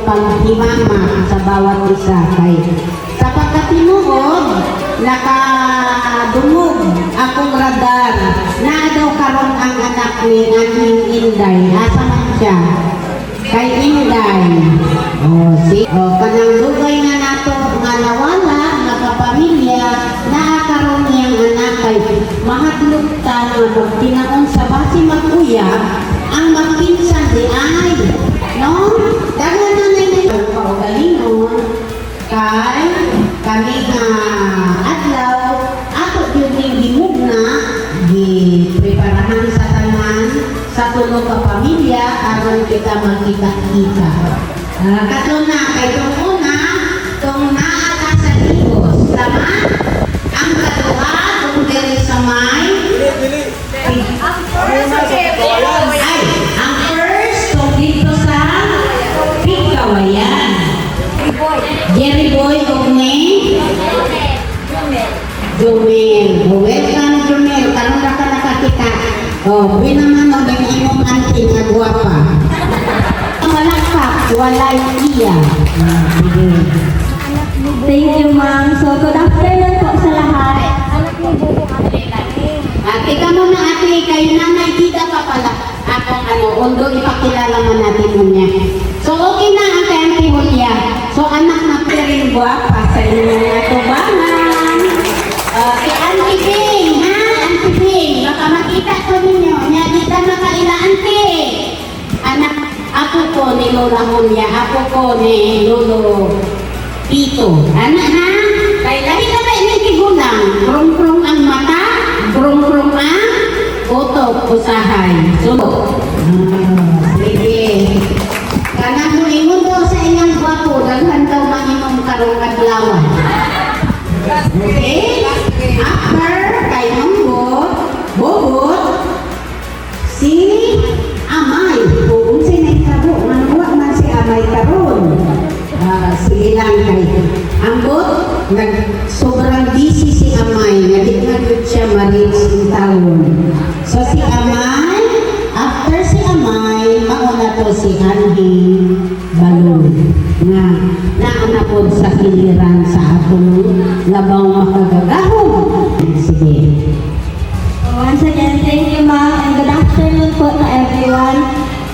paghimama sa bawat isa kay sa pagkatinuod nakadungog akong radar na daw karon ang anak ni aking Inday. Asa man siya? Kay Inday. Kanang dugay nga nato nga nawala nga kapamilya naakaroon niyang anak kay mahadlok ta nga magtinaon sa basi mag-uya ang magpinsan di ay no? Dagan na nila kaugalingon kay kami nga adlaw ato yun yung gimugna gipreparahan sa tanan sa tulo ka pamilya aron kita magkita-kita. Kato na kay itong una itong naaka sa Ligos tama? Ang kaduha itong diri sa may ang first itong dito sa Pikawayan Jerry Boy of name Jumel. Welcome Jumel. Karon na ka nakakita. Binaman o din imong auntie nga guwapa. Malakpak, walay iya. Thank you, ma'am. So, good afternoon po sa lahat. Tika mo na ate, kayo nanay, kita pa pala. Akong undo ipakilala man natin mo niya. So, okay na ang kay Auntie Julia. So, anak na rin guwapa sa inyo nga tubangan. Si Auntie Bing, ha? Auntie Bing, baka makita ko ninyo. Nya, kita makaila, Auntie. Anak, ako ko ni Lola Julia, ako ko ni Lolo Pito. Anak, ha? Kaya lahi ka ba ini tigulang? Krong-krong ang mata, krong-krong ang utok, usahay. So, sige. Kanang mo ingon daw sa inyong gwapo, daghan daw mainom karong adlawan. Okay? After kay Bugot, si Amay. Kung sinaytabo, manuwa man si Amay karon. Sige lang kay Ambot, sobrang busy si Amay. Nagit na good siya ma-reach in town. So si Amay, after si Amay, mauna to si Anhing Balon nga naanapod sa kiliran sa atong labaw makagagahon. Sige. Once again, thank you, ma'am, and good afternoon po to everyone.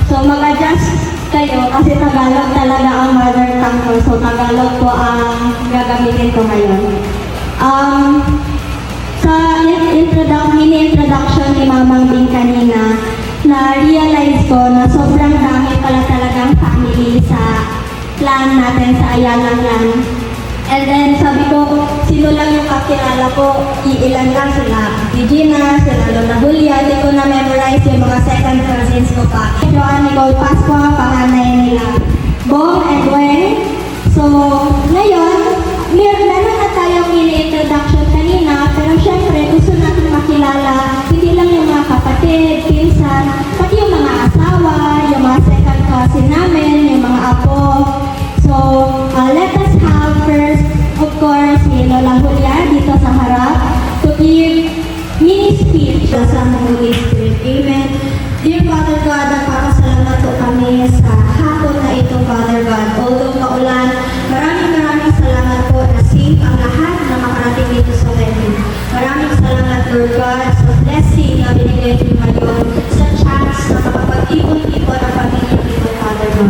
So, mag-adjust kayo kasi Tagalog talaga ang mother tongue ko. So, Tagalog po ang gagamitin ko ngayon. Sa mini-introduction ni Mamang Bing kanina, na-realize ko na sobrang dami pala talagang family sa clan natin sa Ayala clan. And then sabi ko, sino lang yung kakilala ko, iilan lang sila. Regina, sila Lola Julia, hindi ko na-memorize yung mga second cousins ko pa. Joan Nicole Pascua, panganay nila. Bong and Weng. So, ngayon, meron na tayong mini-introduction kanina, pero syempre gusto natin makilala, hindi lang yung mga kapatid, pinsan, pati yung mga asawa, yung mga second cousin namin, yung mga apo. So, let us have first, of course, si Lola Julia dito sa harap to give mini speech sa Holy Spirit. Amen. Dear Father God, nagpapasalamat po kami sa hapon na ito, Father God. Although maulan, maraming salamat po na safe ang lahat na makarating dito sa venue. Maraming salamat, Lord God, sa blessing na binigay niyo ngayon, sa chance na makapag-ipon-ipon ang pamilya dito, Father God.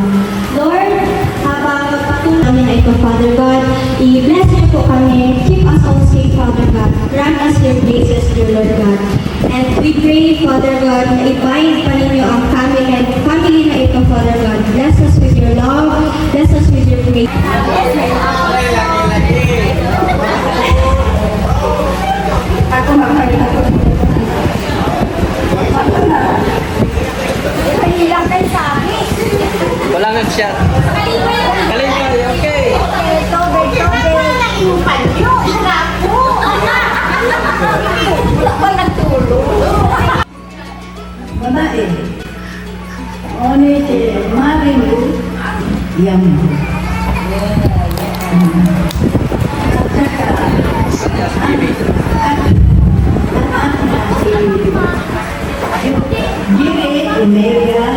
Lord, habang magpatuloy namin na ito, Father God, i-bless niyo po kami, keep us all safe, Father God. Grant us your graces, dear Lord God. And we pray, Father God, na i-bind pa ninyo ang family na ito, Father God. Bless us with your love, bless us with your grace. Ako magpapalito. Kahilang kayo sa amin. Wala nga siya. Kalingoy, okay. Wala lang yung panyo. Ako. Wala pa nagtulong. Babae. Oni si Marilu. Yang. Jiri, Imelda.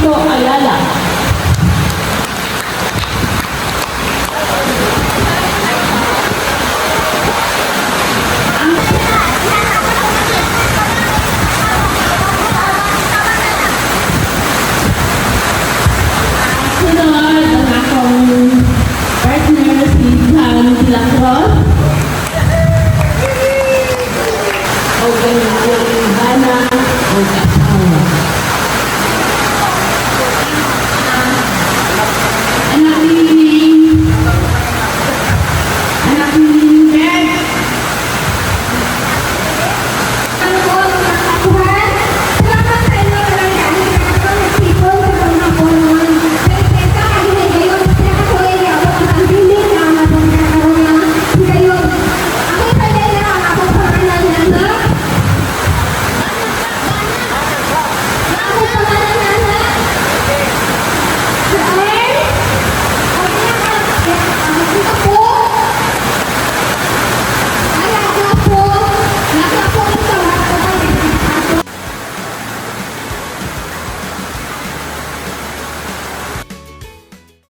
Tito Ayala. Sunod ang akong partner si Jan Dilacros. O ganyan, Hana, o